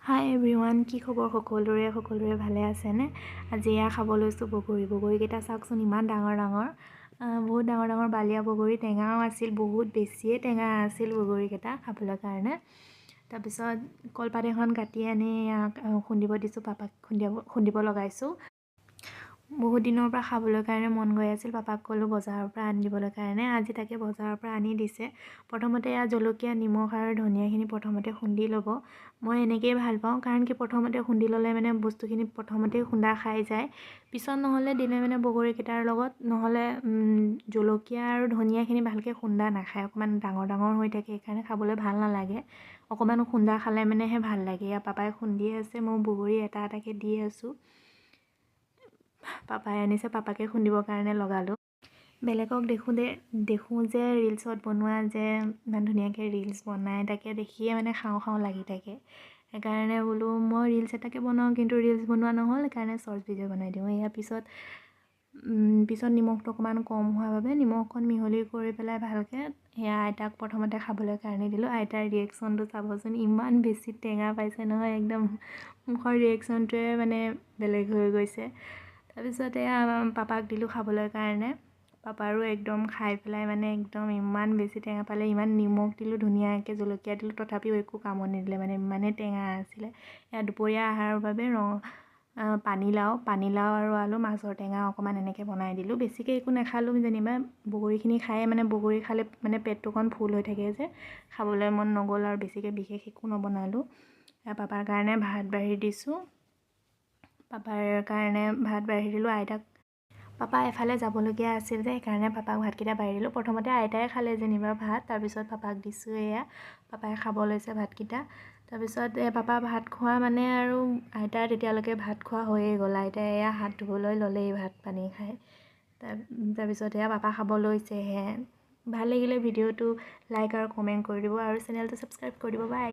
হাই everyone, কি খবৰ সকলোৰে ভালে আছেনে? আজি এয়া খাব লৈছোঁ বগৰীকেইটা চাওকচোন, ইমান ডাঙৰ ডাঙৰ, বহুত ডাঙৰ ডাঙৰ বালিয়া বগৰী, টেঙাও আছিল, বহুত বেছিয়ে টেঙা আছিল বগৰীকেইটা খাবলৈ কাৰণে। তাৰপিছত কলপাত এখন কাটি আনি খুন্দিব দিছোঁ, পাপাক খুন্দিব লগাইছোঁ। বহুত দিনৰ পৰা খাবলৈ কাৰণে মন গৈ আছিল, পাপাক ক'লোঁ বজাৰৰ পৰা আনি দিবলৈ কাৰণে। আজি তাকে বজাৰৰ পৰা আনি দিছে। প্ৰথমতে এয়া জলকীয়া, নিমখ আৰু ধনিয়াখিনি প্ৰথমতে খুন্দি ল'ব। মই এনেকৈয়ে ভাল পাওঁ, কাৰণ কি প্ৰথমতে খুন্দি ল'লে মানে বস্তুখিনি প্ৰথমতেই খুন্দা খাই যায়, পিছত নহ'লে দিলে মানে বগৰীকেইটাৰ লগত নহ'লে জলকীয়া আৰু ধনিয়াখিনি ভালকৈ খুন্দা নাখায়, অকণমান ডাঙৰ ডাঙৰ হৈ থাকে, সেইকাৰণে খাবলৈ ভাল নালাগে। অকণমান খুন্দা খালে মানেহে ভাল লাগে। এয়া পাপাই খুন্দিয়ে আছে, মই বগৰী এটা এটাকৈ দি আছোঁ। পাপাই আনিছে, পাপাকে খুন্দিবৰ কাৰণে লগালোঁ। বেলেগক দেখোঁ যে ৰিলচত বনোৱা যে ইমান ধুনীয়াকৈ ৰিলচ বনায়, তাকে দেখিয়ে মানে খাওঁ খাওঁ লাগি থাকে। সেইকাৰণে বোলো মই ৰিলচ এটাকে বনাওঁ, কিন্তু ৰিলচ বনোৱা নহ'ল, সেইকাৰণে শ্বৰ্টছ ভিডিঅ' বনাই দিওঁ। এয়া পিছত নিমখটো অকণমান কম হোৱাৰ বাবে নিমখ অকণ মিহলি কৰি পেলাই ভালকৈ সেয়া আইতাক প্ৰথমতে খাবলৈ কাৰণে দিলোঁ। আইতাৰ ৰিয়েকশ্যনটো চাবচোন, ইমান বেছি টেঙা পাইছে নহয়, একদম মুখৰ ৰিয়েকশ্যনটোৱে মানে বেলেগ হৈ গৈছে। তাৰপিছত এয়া পাপাক দিলোঁ খাবলৈ কাৰণে। পাপাৰো একদম খাই পেলাই মানে একদম ইমান বেছি টেঙা পালে, ইমান নিমখ দিলোঁ, ধুনীয়াকৈ জলকীয়া দিলোঁ, তথাপিও একো কামত নিদিলে, মানে ইমানেই টেঙা আছিলে। এয়া দুপৰীয়া আহাৰৰ বাবে পানীলাও আৰু আলু, মাছৰ টেঙা অকণমান এনেকৈ বনাই দিলোঁ। বেছিকৈ একো নাখালোঁ যেনিবা, বগৰীখিনি খায়ে মানে বগৰী খালে মানে পেটটো অকণ ফুল হৈ থাকে যে, খাবলৈ মন নগ'ল আৰু বেছিকৈ বিশেষ একো নবনালোঁ। পাপাৰ কাৰণে ভাত বাঢ়ি দিছোঁ। আইতাক, পাপা এফালে যাবলগীয়া আছিল যে, সেইকাৰণে পাপাক ভাতকেইটা বাঢ়ি দিলোঁ। প্ৰথমতে আইতাই খালে যেনিবা ভাত, তাৰপিছত পাপাক দিছোঁ। এয়া পাপাই খাব লৈছে ভাতকেইটা। তাৰপিছত পাপা ভাত খোৱা মানে আৰু আইতাৰ তেতিয়ালৈকে ভাত খোৱা হৈয়ে গ'ল। আইতাই এয়া হাত ধুবলৈ ল'লেই ভাত পানী খাই। তাৰপিছত এয়া পাপা খাব লৈছেহে। ভাল লাগিলে ভিডিঅ'টো লাইক আৰু কমেণ্ট কৰি দিব, আৰু চেনেলটো ছাবস্ক্ৰাইব কৰি দিব। বাই।